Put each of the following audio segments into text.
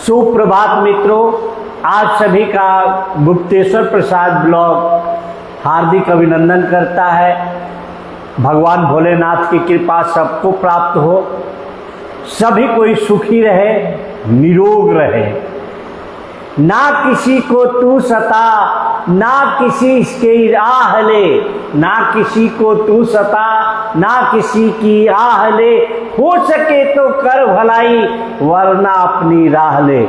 सुप्रभात मित्रों, आज सभी का गुप्तेश्वर प्रसाद ब्लॉग हार्दिक अभिनंदन करता है। भगवान भोलेनाथ की कृपा सबको प्राप्त हो, सभी कोई सुखी रहे, निरोग रहे। ना किसी को तू सता, ना किसी की राह ले, ना किसी को तू सता, ना किसी की राह ले। हो सके तो कर भलाई, वरना अपनी राह ले,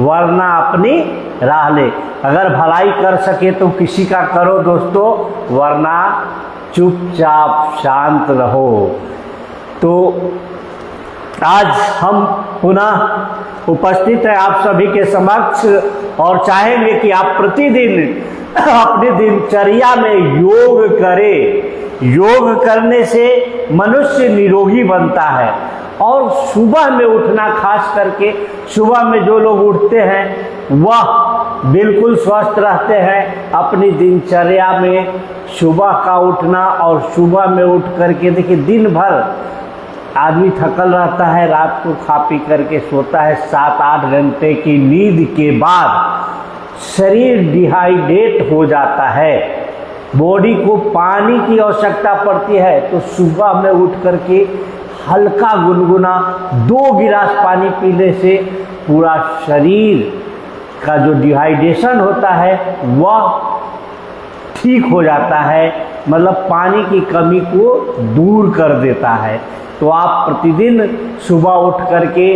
वरना अपनी राह ले। अगर भलाई कर सके तो किसी का करो दोस्तों, वरना चुपचाप शांत रहो। तो आज हम पुनः उपस्थित हैं आप सभी के समक्ष और चाहेंगे कि आप प्रतिदिन अपनी दिनचर्या में योग करें। योग करने से मनुष्य निरोगी बनता है और सुबह में उठना, खास करके सुबह में जो लोग उठते हैं वह बिल्कुल स्वस्थ रहते हैं। अपनी दिनचर्या में सुबह का उठना और सुबह में उठ करके देखिए, दिन भर आदमी थकल रहता है, रात को खा पी करके सोता है। 7-8 घंटे की नींद के बाद शरीर डिहाइड्रेट हो जाता है, बॉडी को पानी की आवश्यकता पड़ती है। तो सुबह में उठ करके हल्का गुनगुना 2 गिलास पानी पीने से पूरा शरीर का जो डिहाइड्रेशन होता है वह ठीक हो जाता है, मतलब पानी की कमी को दूर कर देता है। तो आप प्रतिदिन सुबह उठ करके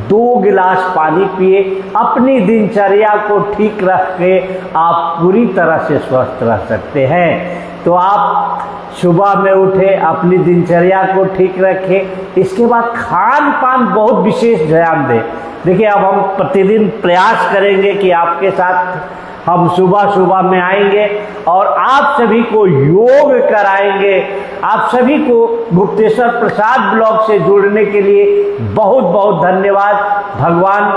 2 गिलास पानी पिए। अपनी दिनचर्या को ठीक रख के आप पूरी तरह से स्वस्थ रह सकते हैं। तो आप सुबह में उठे, अपनी दिनचर्या को ठीक रखें। इसके बाद खान पान बहुत विशेष ध्यान दें। देखिए, अब हम प्रतिदिन प्रयास करेंगे कि आपके साथ हम सुबह सुबह में आएंगे और आप सभी को योग कराएंगे। आप सभी को गुप्तेश्वर प्रसाद ब्लॉग से जुड़ने के लिए बहुत बहुत धन्यवाद। भगवान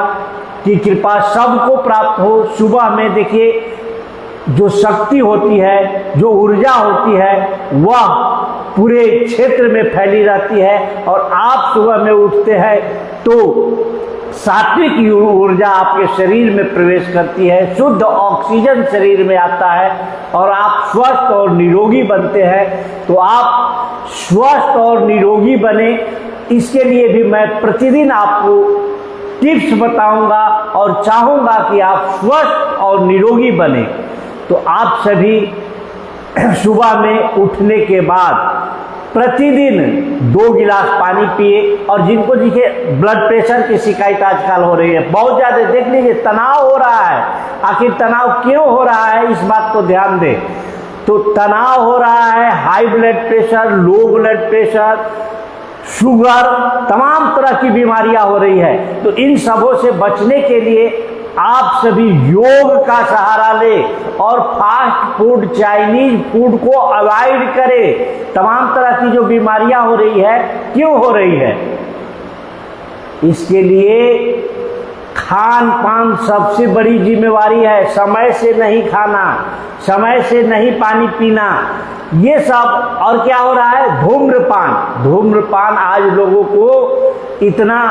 की कृपा सबको प्राप्त हो। सुबह में देखिए, जो शक्ति होती है, जो ऊर्जा होती है, वह पूरे क्षेत्र में फैली रहती है और आप सुबह में उठते हैं तो सात्विक ऊर्जा आपके शरीर में प्रवेश करती है, शुद्ध ऑक्सीजन शरीर में आता है और आप स्वस्थ और निरोगी बनते हैं। तो आप स्वस्थ और निरोगी बने, इसके लिए भी मैं प्रतिदिन आपको टिप्स बताऊंगा और चाहूंगा कि आप स्वस्थ और निरोगी बने। तो आप सभी सुबह में उठने के बाद प्रतिदिन 2 गिलास पानी पिए। और जिनको देखिए ब्लड प्रेशर की शिकायत आजकल हो रही है बहुत ज़्यादा, देख लीजिए तनाव हो रहा है। आखिर तनाव क्यों हो रहा है, इस बात को ध्यान दें। तो तनाव हो रहा है, high blood pressure, low blood pressure, sugar, तमाम तरह की बीमारियां हो रही है। तो इन सबों से बचने के लिए आप सभी योग का सहारा लें और फास्ट फूड, चाइनीज फूड को अवॉइड करें। तमाम तरह की जो बीमारियां हो रही है, क्यों हो रही है, इसके लिए खान पान सबसे बड़ी जिम्मेवारी है। समय से नहीं खाना, समय से नहीं पानी पीना, ये सब। और क्या हो रहा है, धूम्रपान। धूम्रपान आज लोगों को इतना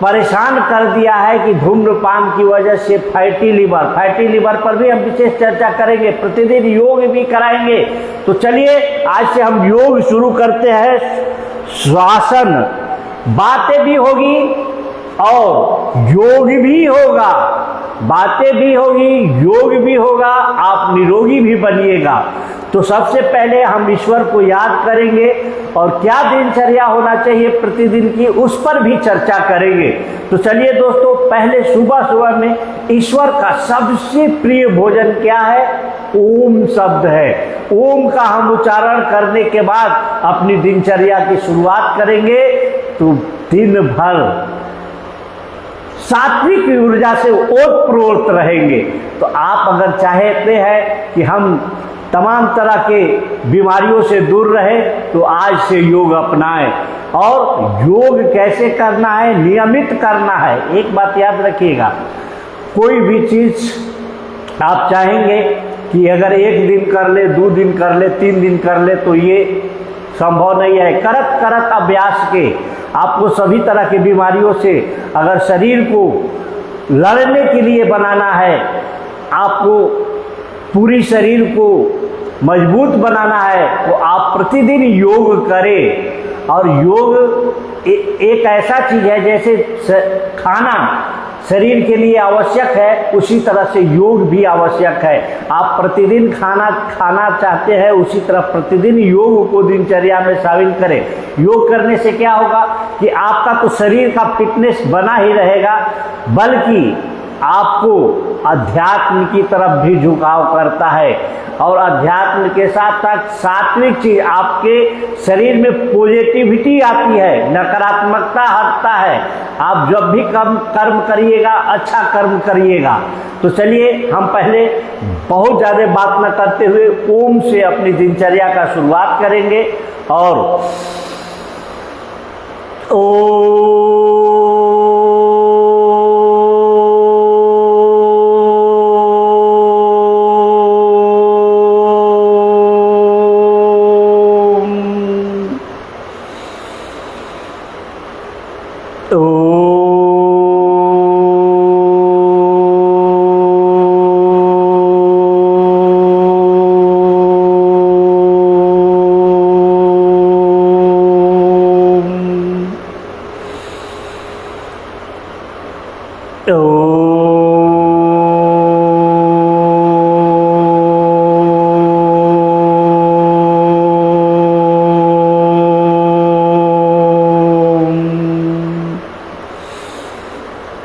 परेशान कर दिया है कि धूम्रपान की वजह से फैटी लीवर पर भी हम विशेष चर्चा करेंगे। प्रतिदिन योग भी कराएंगे। तो चलिए आज से हम योग शुरू करते हैं। श्वासन, बातें भी होगी और योग भी होगा, बातें भी होगी, योग भी होगा, आप निरोगी भी बनिएगा। तो सबसे पहले हम ईश्वर को याद करेंगे और क्या दिनचर्या होना चाहिए प्रतिदिन की, उस पर भी चर्चा करेंगे। तो चलिए दोस्तों, पहले सुबह सुबह में ईश्वर का सबसे प्रिय भोजन क्या है, ओम शब्द है। ओम का हम उच्चारण करने के बाद अपनी दिनचर्या की शुरुआत करेंगे तो दिन भर सात्विक ऊर्जा से ओतप्रोत रहेंगे। तो आप अगर चाहते हैं कि हम तमाम तरह के बीमारियों से दूर रहे तो आज से योग अपनाएं। और योग कैसे करना है, नियमित करना है। एक बात याद रखिएगा, कोई भी चीज़ आप चाहेंगे कि अगर 1 दिन कर ले, 2 दिन कर ले, 3 दिन कर ले, तो ये संभव नहीं है। करत करत अभ्यास के आपको सभी तरह की बीमारियों से, अगर शरीर को लड़ने के लिए बनाना है, आपको पूरी शरीर को मजबूत बनाना है, तो आप प्रतिदिन योग करें। और योग एक ऐसा चीज है जैसे खाना शरीर के लिए आवश्यक है, उसी तरह से योग भी आवश्यक है। आप प्रतिदिन खाना चाहते हैं, उसी तरह प्रतिदिन योग को दिनचर्या में शामिल करें। योग करने से क्या होगा कि आपका तो शरीर का फिटनेस बना ही रहेगा, बल्कि आपको अध्यात्म की तरफ भी झुकाव करता है। और अध्यात्म के साथ साथ सात्विक चीज, आपके शरीर में पॉजिटिविटी आती है, नकारात्मकता हटता है। आप जब भी कर्म करिएगा, अच्छा कर्म करिएगा। तो चलिए हम पहले बहुत ज़्यादा बात न करते हुए ओम से अपनी दिनचर्या का शुरुआत करेंगे। और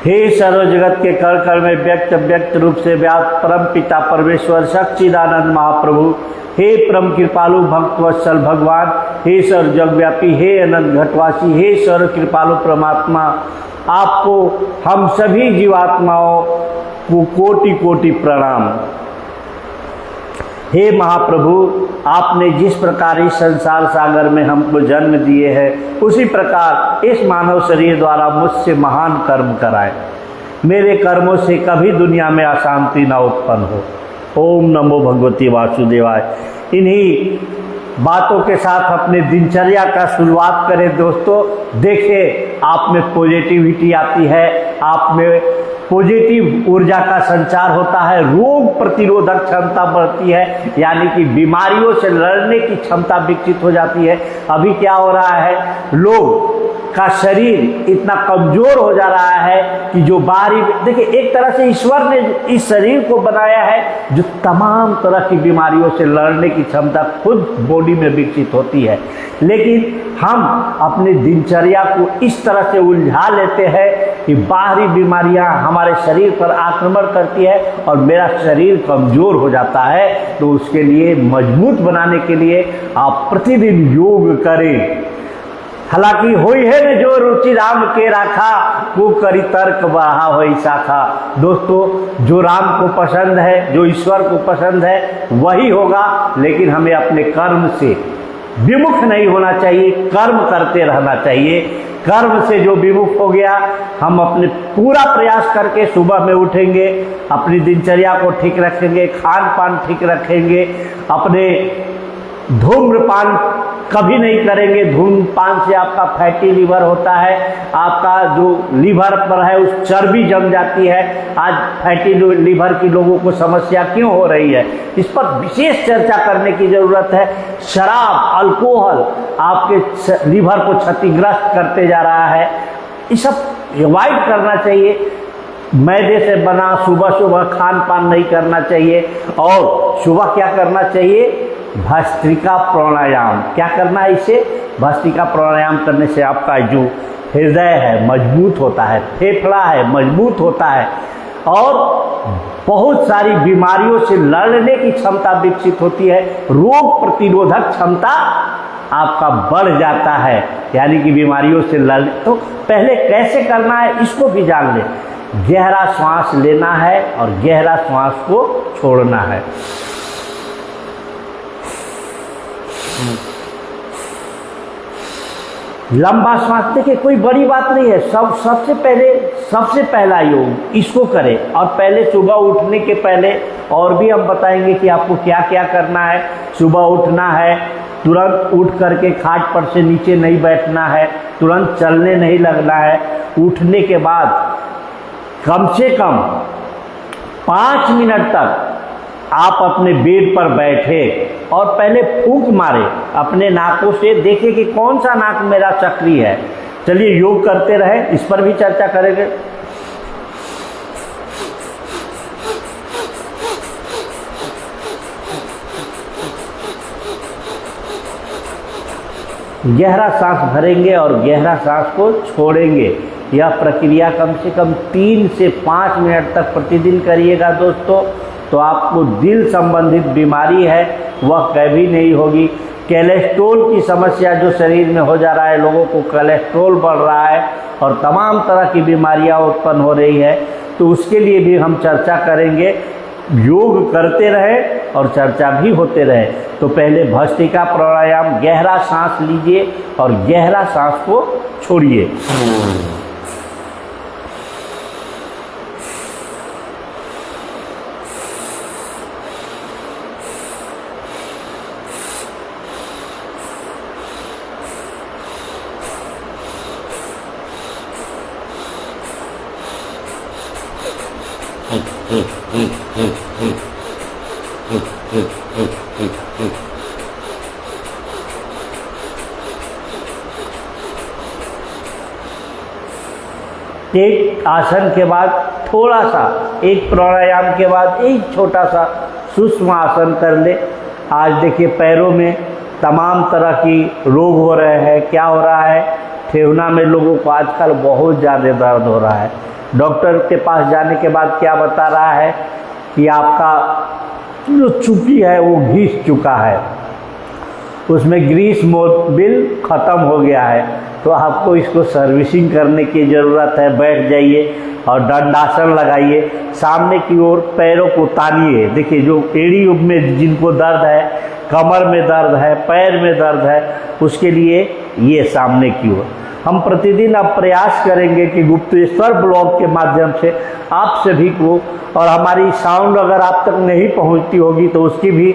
हे सर्व जगत के कर कर में व्यक्त रूप से व्याप्त परम पिता परमेश्वर सच्चिदानंद महाप्रभु, हे परम कृपालु भक्त वत्सल भगवान, हे सर्व जगव्यापी, हे अनंत घटवासी, हे सर्व कृपालु परमात्मा, आपको हम सभी जीवात्माओं को कोटि कोटि प्रणाम। हे महाप्रभु, आपने जिस प्रकार इस संसार सागर में हमको जन्म दिए हैं, उसी प्रकार इस मानव शरीर द्वारा मुझसे महान कर्म कराए। मेरे कर्मों से कभी दुनिया में अशांति न उत्पन्न हो। ओम नमो भगवती वासुदेवाय। इन्हीं बातों के साथ अपने दिनचर्या का शुरुआत करें दोस्तों। देखिए, आप में पॉजिटिविटी आती है, आप में पॉजिटिव ऊर्जा का संचार होता है, रोग प्रतिरोधक क्षमता बढ़ती है, यानी कि बीमारियों से लड़ने की क्षमता विकसित हो जाती है। अभी क्या हो रहा है, लोग का शरीर इतना कमजोर हो जा रहा है कि जो बाहरी, देखिए एक तरह से ईश्वर ने इस शरीर को बनाया है जो तमाम तरह की बीमारियों से लड़ने की क्षमता खुद बॉडी में विकसित होती है। लेकिन हम अपने दिनचर्या को इस तरह से उलझा लेते हैं कि बाहरी बीमारियां हमारे शरीर पर आक्रमण करती है और मेरा शरीर कमजोर हो जाता है। तो उसके लिए मजबूत बनाने के लिए आप प्रतिदिन योग करें। हालांकि होई है न जो रुचि राम के राखा, वो करी तर्क बढ़ा हो शाखा। दोस्तों, जो राम को पसंद है, जो ईश्वर को पसंद है, वही होगा। लेकिन हमें अपने कर्म से विमुख नहीं होना चाहिए, कर्म करते रहना चाहिए। कर्म से जो विमुख हो गया, हम अपने पूरा प्रयास करके सुबह में उठेंगे, अपनी दिनचर्या को ठीक रखेंगे, खान पान ठीक रखेंगे, अपने धूम्रपान कभी नहीं करेंगे। धूम्रपान से आपका फैटी लीवर होता है, आपका जो लीवर पर है उस चर्बी जम जाती है। आज फैटी लीवर की लोगों को समस्या क्यों हो रही है, इस पर विशेष चर्चा करने की जरूरत है। शराब, अल्कोहल आपके लीवर को क्षतिग्रस्त करते जा रहा है। ये सब अवॉइड करना चाहिए। मैदे से बना सुबह सुबह खान पान नहीं करना चाहिए। और सुबह क्या करना चाहिए, भस्त्रिका प्राणायाम। क्या करना है इसे, भस्त्रिका प्राणायाम करने से आपका जो हृदय है मजबूत होता है, फेफड़ा है मजबूत होता है, और बहुत सारी बीमारियों से लड़ने की क्षमता विकसित होती है। रोग प्रतिरोधक क्षमता आपका बढ़ जाता है, यानी कि बीमारियों से लड़। तो पहले कैसे करना है इसको भी जान लें। गहरा श्वास लेना है और गहरा श्वास को छोड़ना है। लंबा श्वास, देखिए कोई बड़ी बात नहीं है। सबसे पहला योग इसको करें। और पहले सुबह उठने के पहले और भी हम बताएंगे कि आपको क्या क्या करना है। सुबह उठना है, तुरंत उठ करके खाट पर से नीचे नहीं बैठना है, तुरंत चलने नहीं लगना है। उठने के बाद कम से कम 5 मिनट तक आप अपने बेड पर बैठे और पहले फूंक मारे अपने नाकों से, देखें कि कौन सा नाक मेरा सक्रिय है। चलिए योग करते रहे, इस पर भी चर्चा करेंगे। गहरा सांस भरेंगे और गहरा सांस को छोड़ेंगे। यह प्रक्रिया कम से कम 3 से 5 मिनट तक प्रतिदिन करिएगा दोस्तों, तो आपको दिल संबंधित बीमारी है वह कभी नहीं होगी। कोलेस्ट्रॉल की समस्या जो शरीर में हो जा रहा है, लोगों को कोलेस्ट्रॉल बढ़ रहा है और तमाम तरह की बीमारियां उत्पन्न हो रही है, तो उसके लिए भी हम चर्चा करेंगे। योग करते रहे और चर्चा भी होते रहे। तो पहले भस्त्रिका प्राणायाम, गहरा सांस लीजिए और गहरा सांस को छोड़िए। एक आसन के बाद थोड़ा सा, एक प्राणायाम के बाद एक छोटा सा सूक्ष्म आसन कर ले। आज देखिए पैरों में तमाम तरह की रोग हो रहे हैं। क्या हो रहा है? ठेहुना में लोगों को आजकल बहुत ज़्यादा दर्द हो रहा है। डॉक्टर के पास जाने के बाद क्या बता रहा है कि आपका जो चुकी है वो घिस चुका है, उसमें ग्रीस मोबिल ख़त्म हो गया है, तो आपको इसको सर्विसिंग करने की ज़रूरत है। बैठ जाइए और दंडासन लगाइए, सामने की ओर पैरों को तानिए। देखिए जो एड़ी में जिनको दर्द है, कमर में दर्द है, पैर में दर्द है, उसके लिए ये सामने की ओर हम प्रतिदिन अब प्रयास करेंगे कि गुप्तेश्वर ब्लॉग के माध्यम से आप सभी को, और हमारी साउंड अगर आप तक नहीं पहुंचती होगी तो उसकी भी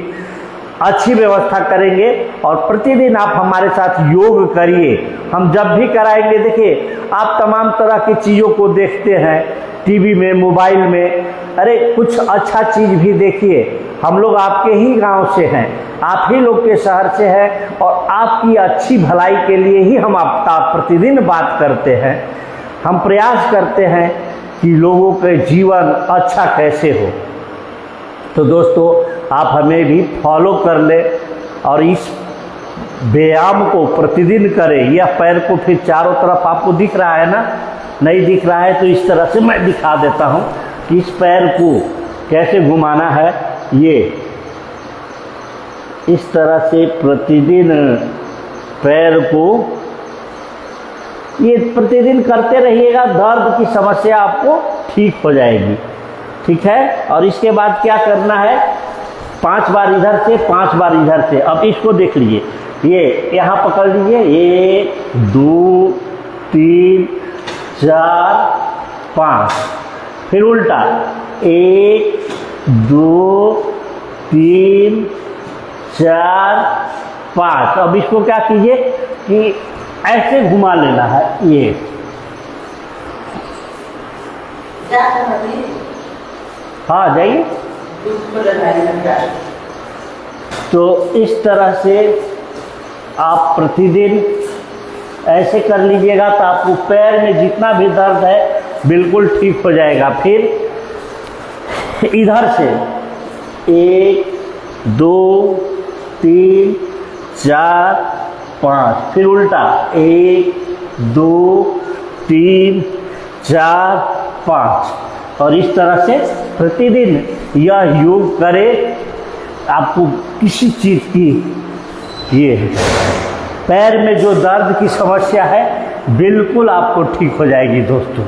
अच्छी व्यवस्था करेंगे। और प्रतिदिन आप हमारे साथ योग करिए। हम जब भी कराएंगे, देखिए आप तमाम तरह की चीज़ों को देखते हैं टीवी में, मोबाइल में, अरे कुछ अच्छा चीज़ भी देखिए। हम लोग आपके ही गांव से हैं, आप ही लोग के शहर से हैं, और आपकी अच्छी भलाई के लिए ही हम आपका प्रतिदिन बात करते हैं। हम प्रयास करते हैं कि लोगों के जीवन अच्छा कैसे हो। तो दोस्तों आप हमें भी फॉलो कर ले और इस व्यायाम को प्रतिदिन करें। यह पैर को फिर चारों तरफ आपको दिख रहा है ना, नहीं दिख रहा है तो इस तरह से मैं दिखा देता हूँ कि इस पैर को कैसे घुमाना है। ये इस तरह से प्रतिदिन पैर को ये प्रतिदिन करते रहिएगा, दर्द की समस्या आपको ठीक हो जाएगी। ठीक है, और इसके बाद क्या करना है, 5 बार इधर से 5 बार इधर से। अब इसको देख लीजिए, ये यहाँ पकड़ लीजिए, 1 2 3 4 5, फिर उल्टा 1 2 3 4 5। अब इसको क्या कीजिए कि ऐसे घुमा लेना है। ये हाँ जाइए। तो इस तरह से आप प्रतिदिन ऐसे कर लीजिएगा तो आपको पैर में जितना भी दर्द है बिल्कुल ठीक हो जाएगा। फिर इधर से 1 2 3 4 5, फिर उल्टा 1 2 3 4 5, और इस तरह से प्रतिदिन यह योग करें। आपको किसी चीज़ की ये पैर में जो दर्द की समस्या है बिल्कुल आपको ठीक हो जाएगी दोस्तों।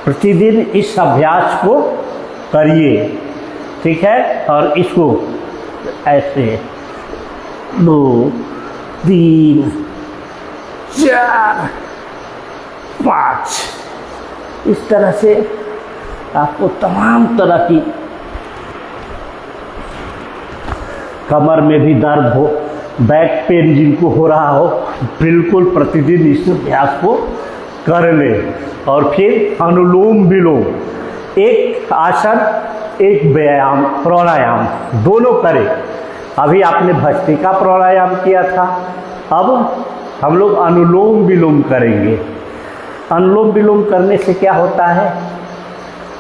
प्रतिदिन इस अभ्यास को करिए, ठीक है। और इसको ऐसे 2 3 4 5 इस तरह से आपको तमाम तरह की, कमर में भी दर्द हो, बैक पेन जिनको हो रहा हो, बिल्कुल प्रतिदिन इस अभ्यास को कर ले। और फिर अनुलोम विलोम, एक आसन एक व्यायाम प्राणायाम दोनों करें। अभी आपने भस्त्रिका प्राणायाम किया था, अब हम लोग अनुलोम विलोम करेंगे। अनुलोम विलोम करने से क्या होता है,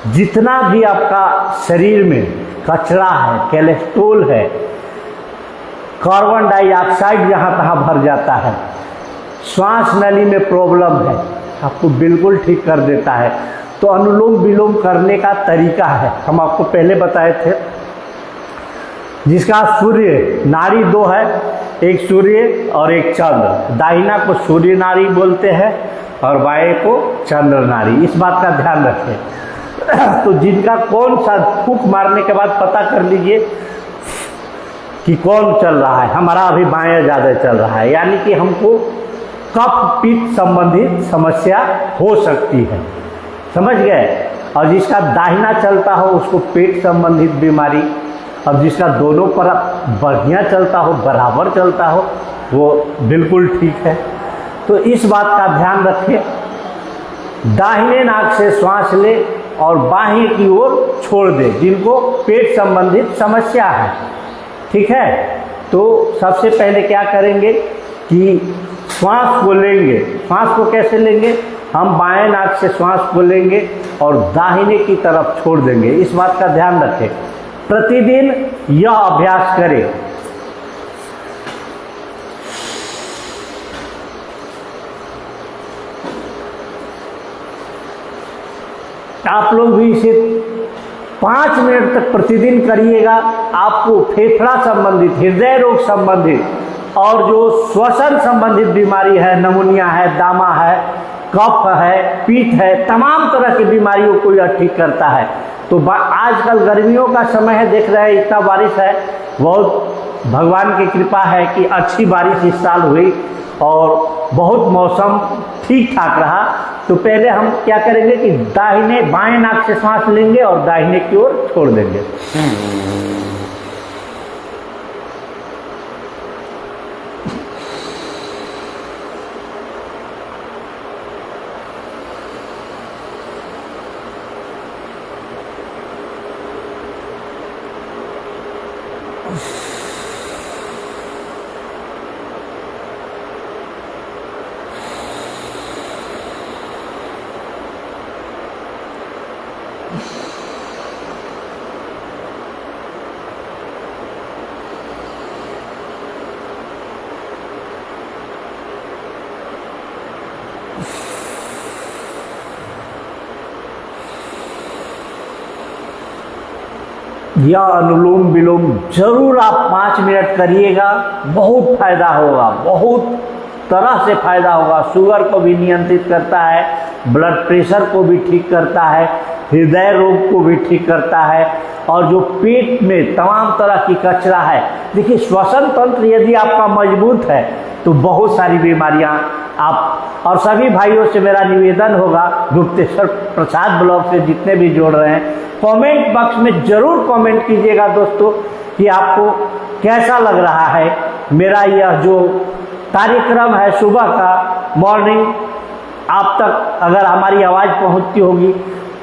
जितना भी आपका शरीर में कचरा है, कोलेस्ट्रॉल है, कार्बन डाइऑक्साइड जहाँ तहाँ भर जाता है, श्वास नली में प्रॉब्लम है, आपको बिल्कुल ठीक कर देता है। तो अनुलोम विलोम करने का तरीका है, हम आपको पहले बताए थे, जिसका सूर्य नाड़ी दो है, एक सूर्य और एक चंद्र। दाहिना को सूर्य नाड़ी बोलते हैं और बाएं को चंद्र नाड़ी, इस बात का ध्यान रखें। तो जिनका कौन सा फूंक मारने के बाद पता कर लीजिए कि कौन चल रहा है। हमारा अभी बायां ज़्यादा चल रहा है, यानी कि हमको कफ पित्त संबंधित समस्या हो सकती है, समझ गए। और जिसका दाहिना चलता हो उसको पेट संबंधित बीमारी, अब जिसका दोनों पर बढ़िया चलता हो, बराबर चलता हो, वो बिल्कुल ठीक है। तो इस बात का ध्यान रखें, दाहिने नाक से श्वास ले और बाएं की ओर छोड़ दे जिनको पेट संबंधित समस्या है, ठीक है। तो सबसे पहले क्या करेंगे कि श्वास को लेंगे। श्वास को कैसे लेंगे, हम बाएं नाक से श्वास को लेंगे और दाहिने की तरफ छोड़ देंगे, इस बात का ध्यान रखें। प्रतिदिन यह अभ्यास करें। आप लोग भी इसे 5 मिनट तक प्रतिदिन करिएगा। आपको फेफड़ा संबंधित, हृदय रोग संबंधित और जो श्वसन संबंधित बीमारी है, नमूनिया है, दामा है, कफ है, पीठ है, तमाम तरह की बीमारियों को यह ठीक करता है। तो आजकल गर्मियों का समय है, देख रहे हैं इतना बारिश है, बहुत भगवान की कृपा है कि अच्छी बारिश इस साल हुई और बहुत मौसम ठीक ठाक रहा। तो पहले हम क्या करेंगे कि दाहिने बाएं नाक से सांस लेंगे और दाहिने की ओर छोड़ देंगे। यह अनुलोम विलोम जरूर आप 5 मिनट करिएगा, बहुत फायदा होगा, बहुत तरह से फायदा होगा। शुगर को भी नियंत्रित करता है, ब्लड प्रेशर को भी ठीक करता है, हृदय रोग को भी ठीक करता है, और जो पेट में तमाम तरह की कचरा है, देखिए श्वसन तंत्र यदि आपका मजबूत है तो बहुत सारी बीमारियां आप, और सभी भाइयों से मेरा निवेदन होगा, गुप्तेश्वर प्रसाद ब्लॉग से जितने भी जोड़ रहे हैं, कमेंट बॉक्स में जरूर कमेंट कीजिएगा दोस्तों कि आपको कैसा लग रहा है मेरा यह जो कार्यक्रम है सुबह का मॉर्निंग। आप तक अगर हमारी आवाज़ पहुंचती होगी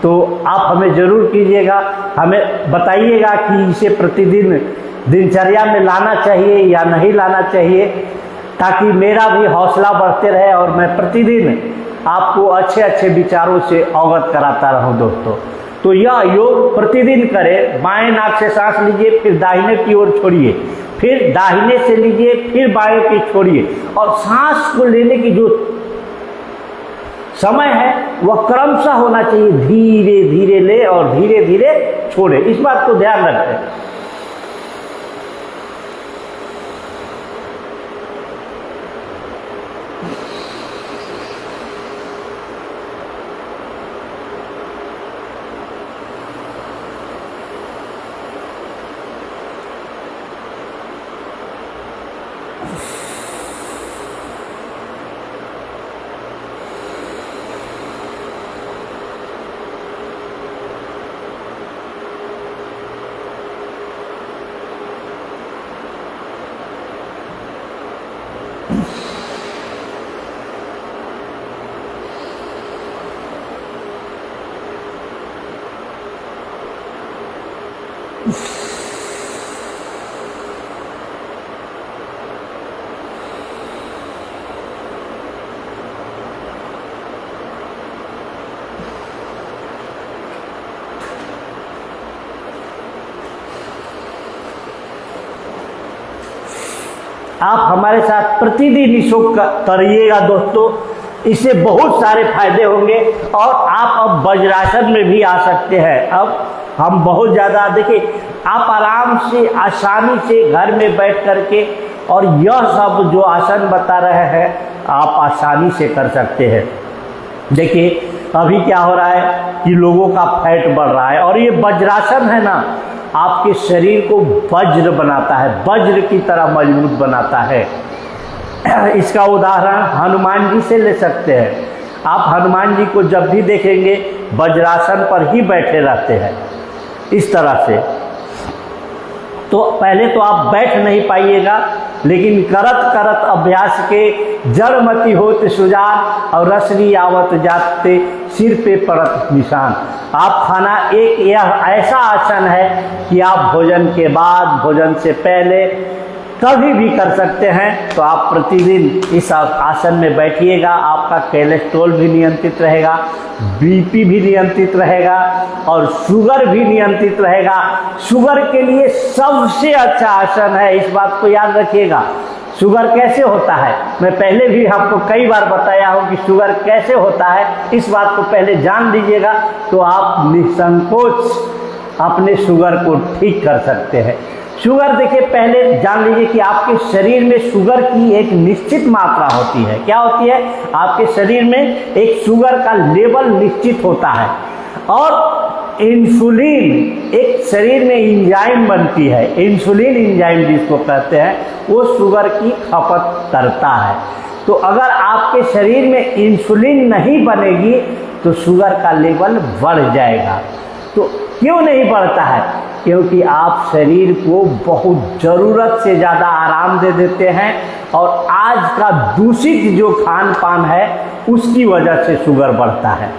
तो आप हमें ज़रूर कीजिएगा, हमें बताइएगा कि इसे प्रतिदिन दिनचर्या में लाना चाहिए या नहीं लाना चाहिए, ताकि मेरा भी हौसला बढ़ते रहे और मैं प्रतिदिन आपको अच्छे अच्छे विचारों से अवगत कराता रहूं दोस्तों। तो यह योग प्रतिदिन करें। बाएं नाक से सांस लीजिए, फिर दाहिने की ओर छोड़िए, फिर दाहिने से लीजिए, फिर बाएं की छोड़िए, और सांस को लेने की जो समय है वह क्रमशः होना चाहिए, धीरे धीरे ले और धीरे धीरे छोड़े, इस बात को ध्यान रखें। आप हमारे साथ प्रतिदिन योग करिएगा दोस्तों, इससे बहुत सारे फायदे होंगे। और आप अब वज्रासन में भी आ सकते हैं। अब हम बहुत ज़्यादा देखिए, आप आराम से आसानी से घर में बैठ करके और यह सब जो आसन बता रहे हैं आप आसानी से कर सकते हैं। देखिए अभी क्या हो रहा है कि लोगों का फैट बढ़ रहा है, और ये वज्रासन है ना, आपके शरीर को वज्र बनाता है, वज्र की तरह मजबूत बनाता है। इसका उदाहरण हनुमान जी से ले सकते हैं। आप हनुमान जी को जब भी देखेंगे वज्रासन पर ही बैठे रहते हैं इस तरह से। तो पहले तो आप बैठ नहीं पाइएगा, लेकिन करत करत अभ्यास के जड़मति होत सुजान, और रसरी आवत जाते सिर पे पड़त निशान। आप खाना एक यह ऐसा आसन है कि आप भोजन के बाद, भोजन से पहले कभी भी कर सकते हैं। तो आप प्रतिदिन इस आसन में बैठिएगा, आपका कोलेस्ट्रॉल भी नियंत्रित रहेगा, बीपी भी नियंत्रित रहेगा और शुगर भी नियंत्रित रहेगा। शुगर के लिए सबसे अच्छा आसन है, इस बात को याद रखिएगा। शुगर कैसे होता है, मैं पहले भी आपको कई बार बताया हूँ कि शुगर कैसे होता है, इस बात को पहले जान लीजिएगा तो आप निसंकोच अपने शुगर को ठीक कर सकते हैं। शुगर देखिए, पहले जान लीजिए कि आपके शरीर में शुगर की एक निश्चित मात्रा होती है। क्या होती है? आपके शरीर में एक शुगर का लेवल निश्चित होता है, और इंसुलिन एक शरीर में एंजाइम बनती है, इंसुलिन एंजाइम जिसको कहते हैं, वो शुगर की खपत करता है। तो अगर आपके शरीर में इंसुलिन नहीं बनेगी तो शुगर का लेवल बढ़ जाएगा। तो क्यों नहीं बढ़ता है? क्योंकि आप शरीर को बहुत ज़रूरत से ज़्यादा आराम दे देते हैं, और आज का दूषित जो खान पान है उसकी वजह से शुगर बढ़ता है।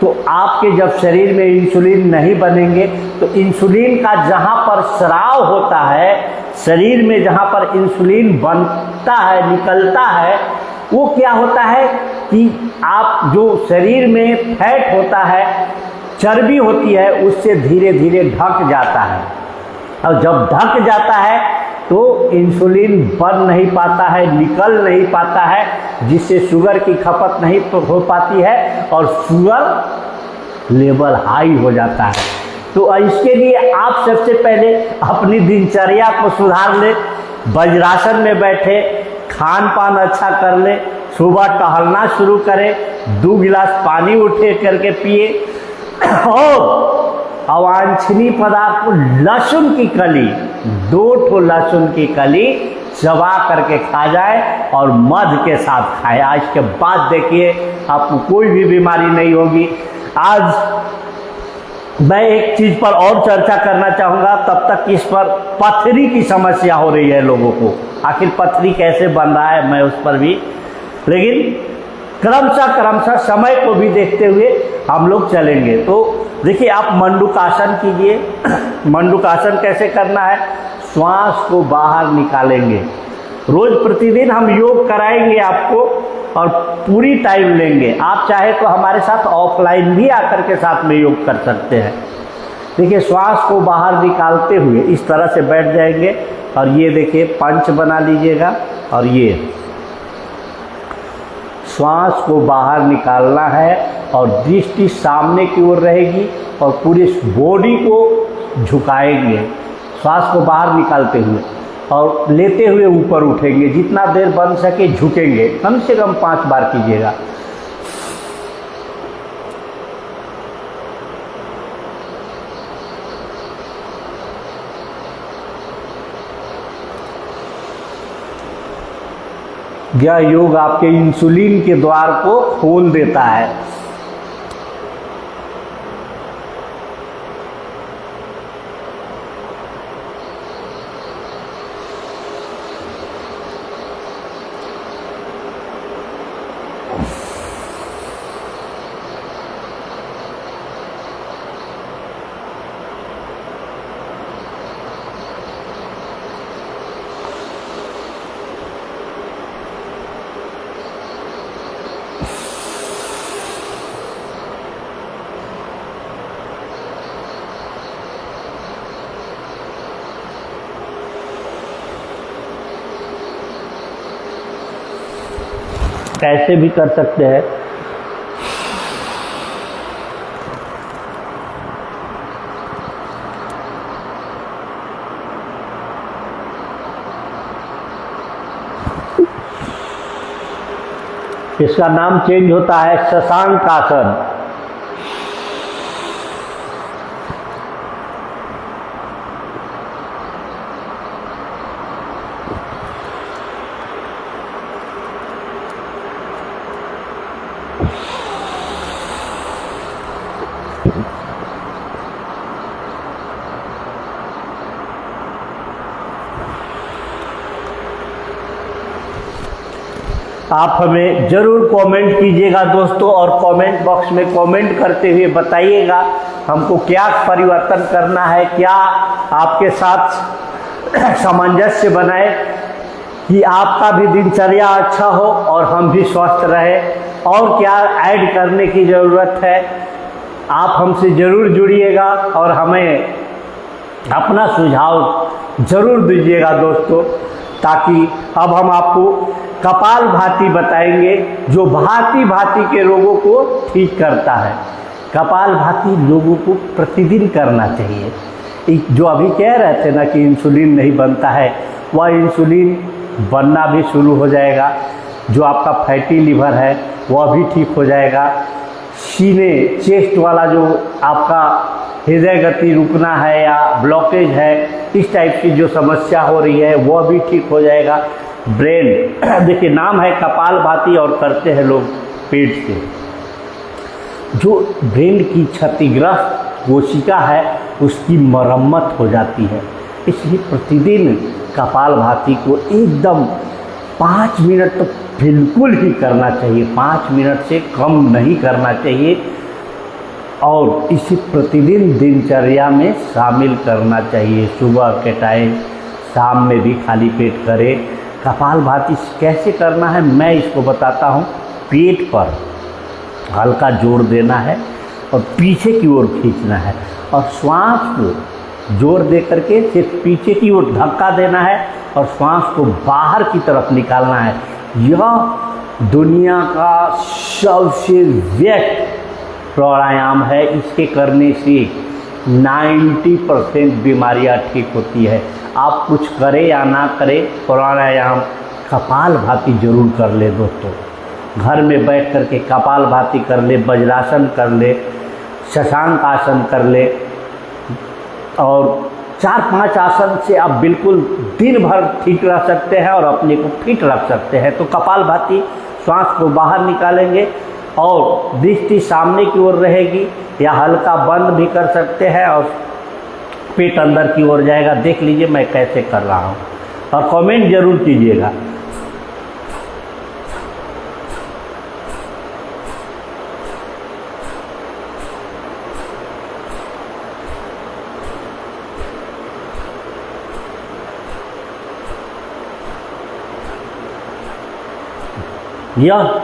तो आपके जब शरीर में इंसुलिन नहीं बनेंगे तो इंसुलिन का जहाँ पर स्राव होता है, शरीर में जहाँ पर इंसुलिन बनता है, निकलता है, वो क्या होता है कि आप जो शरीर में फैट होता है, चर्बी होती है, उससे धीरे धीरे ढक जाता है। और जब ढक जाता है तो इंसुलिन बन नहीं पाता है, निकल नहीं पाता है, जिससे शुगर की खपत नहीं हो पाती है और शुगर लेवल हाई हो जाता है। तो इसके लिए आप सबसे पहले अपनी दिनचर्या को सुधार ले, वज्रासन में बैठे, खान पान अच्छा कर ले, सुबह टहलना शुरू करें, 2 गिलास पानी उठे करके पिए, और अवांछनीय पदार्थ को लहसुन की कली, 2 लहसुन की कली चबा करके खा जाए और मध के साथ खाए। आज के बाद देखिए आपको कोई भी बीमारी नहीं होगी। आज मैं एक चीज़ पर और चर्चा करना चाहूँगा, तब तक इस पर पथरी की समस्या हो रही है लोगों को। आखिर पथरी कैसे बन रहा है मैं उस पर भी, लेकिन क्रमशः समय को भी देखते हुए हम लोग चलेंगे। तो देखिए आप मंडूकासन कीजिए। मंडूकासन कैसे करना है? श्वास को बाहर निकालेंगे। रोज प्रतिदिन हम योग कराएंगे आपको और पूरी टाइम लेंगे। आप चाहे तो हमारे साथ ऑफलाइन भी आकर के साथ में योग कर सकते हैं। देखिए श्वास को बाहर निकालते हुए इस तरह से बैठ जाएंगे, और ये देखिए पंच बना लीजिएगा, और ये श्वास को बाहर निकालना है और दृष्टि सामने की ओर रहेगी और पूरी बॉडी को झुकाएंगे श्वास को बाहर निकालते हुए, और लेते हुए ऊपर उठेंगे। जितना देर बन सके झुकेंगे, कम से कम 5 बार कीजिएगा। यह योग आपके इंसुलिन के द्वार को खोल देता है। ऐसे भी कर सकते हैं। इसका नाम चेंज होता है शशांक आसन। आप हमें ज़रूर कमेंट कीजिएगा दोस्तों, और कमेंट बॉक्स में कमेंट करते हुए बताइएगा हमको क्या परिवर्तन करना है, क्या आपके साथ सामंजस्य बनाए कि आपका भी दिनचर्या अच्छा हो और हम भी स्वस्थ रहे, और क्या ऐड करने की ज़रूरत है। आप हमसे ज़रूर जुड़िएगा और हमें अपना सुझाव ज़रूर दीजिएगा दोस्तों, ताकि अब हम आपको कपाल भाती बताएंगे जो भांति भांति के रोगों को ठीक करता है। कपाल भाती लोगों को प्रतिदिन करना चाहिए। जो अभी कह रहे थे ना कि इंसुलिन नहीं बनता है, वह इंसुलिन बनना भी शुरू हो जाएगा। जो आपका फैटी लीवर है वह भी ठीक हो जाएगा। सीने चेस्ट वाला जो आपका हृदय गति रुकना है या ब्लॉकेज है, इस टाइप की जो समस्या हो रही है वह भी ठीक हो जाएगा। ब्रेन देखिए नाम है कपाल भाती और करते हैं लोग पेट से। जो ब्रेन की क्षतिग्रस्त कोशिका है उसकी मरम्मत हो जाती है। इसलिए प्रतिदिन कपाल भाती को एकदम 5 मिनट तो बिल्कुल ही करना चाहिए, 5 मिनट से कम नहीं करना चाहिए, और इसे प्रतिदिन दिनचर्या में शामिल करना चाहिए। सुबह के टाइम, शाम में भी खाली पेट करें। कपाल भाती कैसे करना है मैं इसको बताता हूँ। पेट पर हल्का जोर देना है और पीछे की ओर खींचना है, और श्वास को जोर दे करके सिर्फ पीछे की ओर धक्का देना है और श्वास को बाहर की तरफ निकालना है। यह दुनिया का सबसे बेस्ट प्राणायाम है। इसके करने से 90% बीमारियां ठीक होती है। आप कुछ करें या ना करें, प्राणायाम कपाल भाती जरूर कर ले दोस्तों। घर में बैठ कर के कपाल भाती कर ले, वज्रासन कर ले, शशांक आसन कर ले, और 4-5 आसन से आप बिल्कुल दिन भर ठीक रह सकते हैं और अपने को फिट रख सकते हैं। तो कपाल भाती श्वास को बाहर निकालेंगे और दृष्टि सामने की ओर रहेगी, या हल्का बंद भी कर सकते हैं और पेट अंदर की ओर जाएगा। देख लीजिए मैं कैसे कर रहा हूँ और कमेंट जरूर कीजिएगा। यह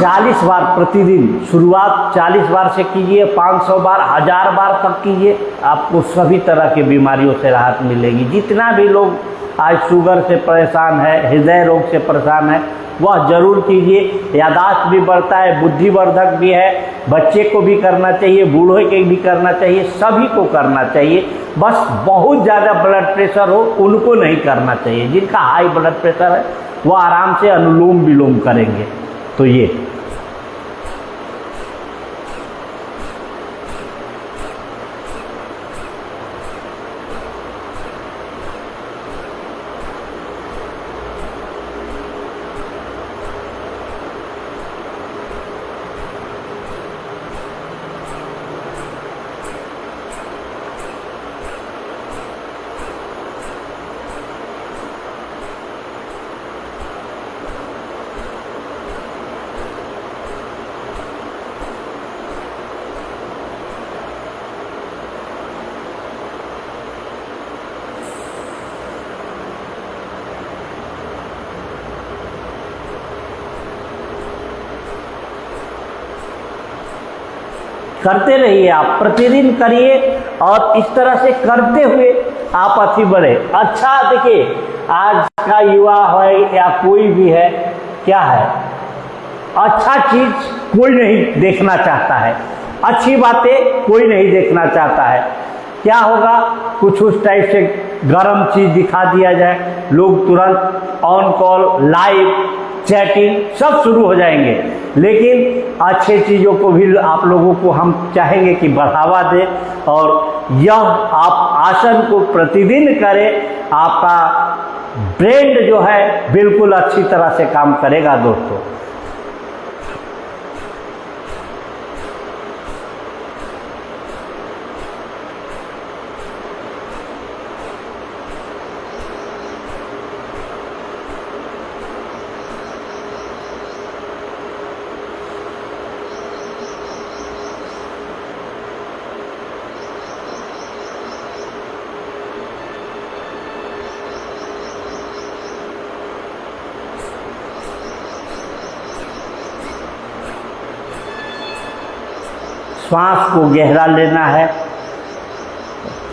40 बार प्रतिदिन, शुरुआत 40 बार से कीजिए, 500 बार, 1000 बार तक कीजिए। आपको सभी तरह की बीमारियों से राहत मिलेगी। जितना भी लोग आज शुगर से परेशान है, हृदय रोग से परेशान है, वह जरूर कीजिए। यादाश्त भी बढ़ता है, बुद्धिवर्धक भी है। बच्चे को भी करना चाहिए, बूढ़े के भी करना चाहिए, सभी को करना चाहिए। बस बहुत ज़्यादा ब्लड प्रेशर हो उनको नहीं करना चाहिए। जिनका हाई ब्लड प्रेशर है वह आराम से अनुलोम विलोम करेंगे। तो ये करते रहिए, आप प्रतिदिन करिए, और इस तरह से करते हुए आप अति बढ़े। अच्छा देखिए, आज का युवा है या कोई भी है, क्या है, अच्छा चीज कोई नहीं देखना चाहता है, अच्छी बातें कोई नहीं देखना चाहता है। क्या होगा, कुछ उस टाइप से गरम चीज दिखा दिया जाए, लोग तुरंत ऑन कॉल, लाइव चैटिंग सब शुरू हो जाएंगे। लेकिन अच्छे चीज़ों को भी आप लोगों को हम चाहेंगे कि बढ़ावा दें, और यह आप आसन को प्रतिदिन करें, आपका ब्रेन जो है बिल्कुल अच्छी तरह से काम करेगा दोस्तों। श्वास को गहरा लेना है,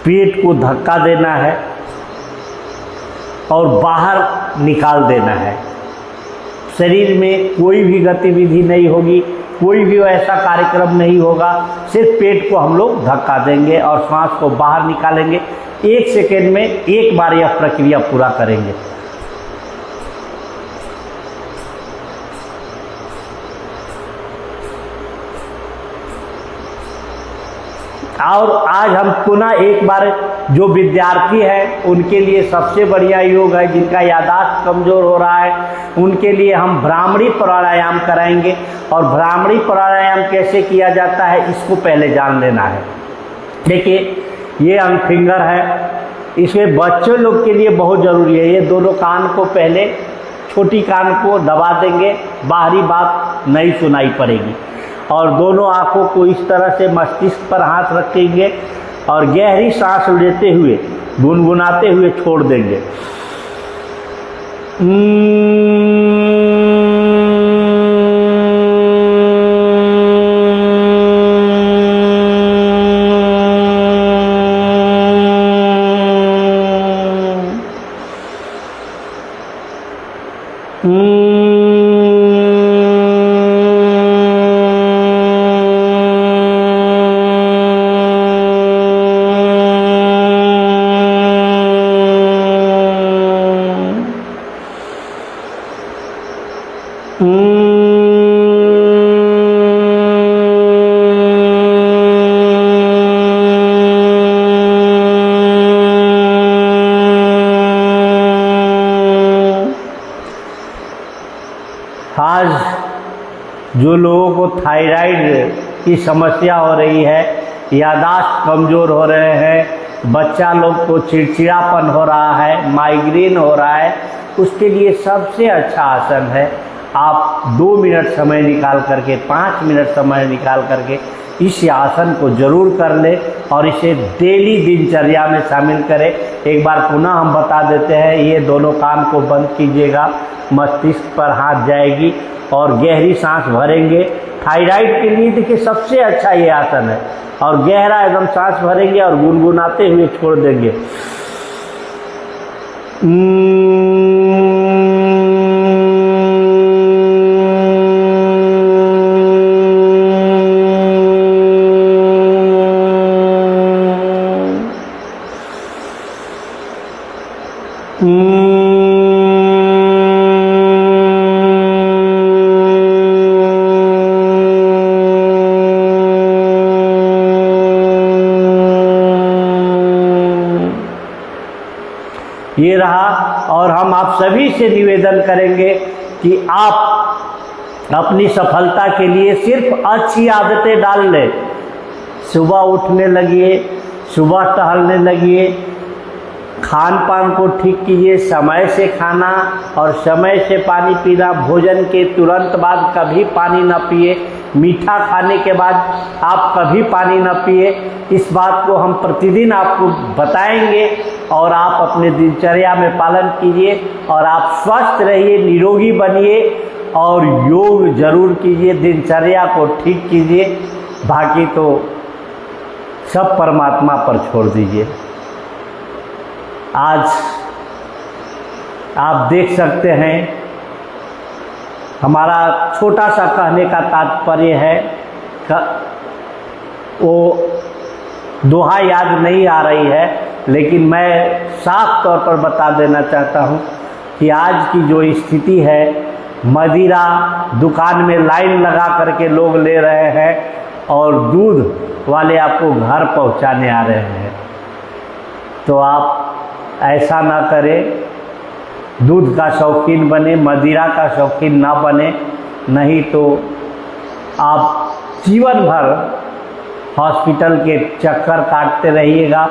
पेट को धक्का देना है और बाहर निकाल देना है। शरीर में कोई भी गतिविधि नहीं होगी, कोई भी ऐसा कार्यक्रम नहीं होगा, सिर्फ पेट को हम लोग धक्का देंगे और श्वास को बाहर निकालेंगे। 1 सेकेंड में एक बार यह प्रक्रिया पूरा करेंगे। और आज हम पुनः एक बार, जो विद्यार्थी हैं उनके लिए सबसे बढ़िया योग है, जिनका याददाश्त कमज़ोर हो रहा है उनके लिए हम भ्रामरी प्राणायाम कराएंगे। और भ्रामरी प्राणायाम कैसे किया जाता है इसको पहले जान लेना है। देखिए, ये अंग फिंगर है, इसमें बच्चों लोग के लिए बहुत ज़रूरी है। ये दोनों कान को पहले, छोटी कान को दबा देंगे, बाहरी बात नहीं सुनाई पड़ेगी। और दोनों आँखों को इस तरह से मस्तिष्क पर हाथ रखेंगे और गहरी सांस लेते हुए, गुनगुनाते हुए छोड़ देंगे। आज जो लोगों को थायराइड की समस्या हो रही है, याददाश्त कमज़ोर हो रहे हैं, बच्चा लोग को चिड़चिड़ापन हो रहा है, माइग्रेन हो रहा है, उसके लिए सबसे अच्छा आसन है। आप 2 मिनट समय निकाल करके, 5 मिनट समय निकाल करके इस आसन को जरूर कर ले और इसे डेली दिनचर्या में शामिल करें। एक बार पुनः हम बता देते हैं, ये दोनों कान को बंद कीजिएगा, मस्तिष्क पर हाथ जाएगी और गहरी सांस भरेंगे। थायराइड के लिए देखिए सबसे अच्छा ये आसन है। और गहरा एकदम सांस भरेंगे और गुनगुनाते हुए छोड़ देंगे। ये रहा। और हम आप सभी से निवेदन करेंगे कि आप अपनी सफलता के लिए सिर्फ अच्छी आदतें डाल लें। सुबह उठने लगिए, सुबह टहलने लगिए, खान पान को ठीक कीजिए, समय से खाना और समय से पानी पीना, भोजन के तुरंत बाद कभी पानी न पिए, मीठा खाने के बाद आप कभी पानी न पिए। इस बात को हम प्रतिदिन आपको बताएंगे और आप अपने दिनचर्या में पालन कीजिए और आप स्वस्थ रहिए, निरोगी बनिए और योग जरूर कीजिए, दिनचर्या को ठीक कीजिए। बाकी तो सब परमात्मा पर छोड़ दीजिए। आज आप देख सकते हैं हमारा छोटा सा कहने का तात्पर्य है वो दोहा याद नहीं आ रही है, लेकिन मैं साफ तौर पर बता देना चाहता हूँ कि आज की जो स्थिति है, मदिरा दुकान में लाइन लगा करके लोग ले रहे हैं और दूध वाले आपको घर पहुँचाने आ रहे हैं। तो आप ऐसा ना करें, दूध का शौकीन बने, मदिरा का शौकीन ना बने, नहीं तो आप जीवन भर हॉस्पिटल के चक्कर काटते रहिएगा,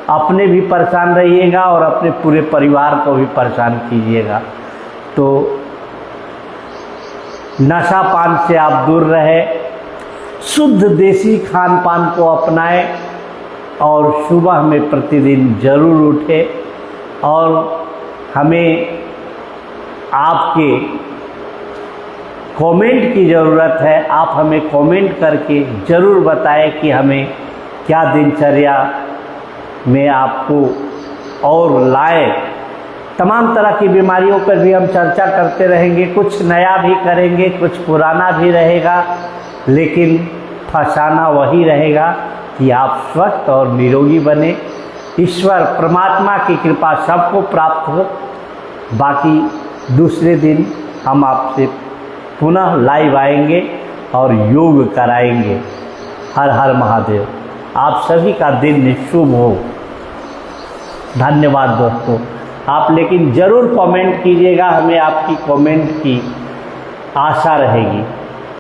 अपने भी परेशान रहिएगा और अपने पूरे परिवार को भी परेशान कीजिएगा। तो नशा पान से आप दूर रहे, शुद्ध देसी खान पान को अपनाएं और सुबह में प्रतिदिन जरूर उठें। और हमें आपके कमेंट की ज़रूरत है, आप हमें कमेंट करके ज़रूर बताएं कि हमें क्या दिनचर्या में आपको और लाए। तमाम तरह की बीमारियों पर भी हम चर्चा करते रहेंगे, कुछ नया भी करेंगे, कुछ पुराना भी रहेगा, लेकिन फसाना वही रहेगा कि आप स्वस्थ और निरोगी बने। ईश्वर परमात्मा की कृपा सबको प्राप्त हो। बाकी दूसरे दिन हम आपसे पुनः लाइव आएंगे और योग कराएंगे। हर हर महादेव। आप सभी का दिन शुभ हो। धन्यवाद दोस्तों। आप लेकिन ज़रूर कमेंट कीजिएगा, हमें आपकी कमेंट की आशा रहेगी।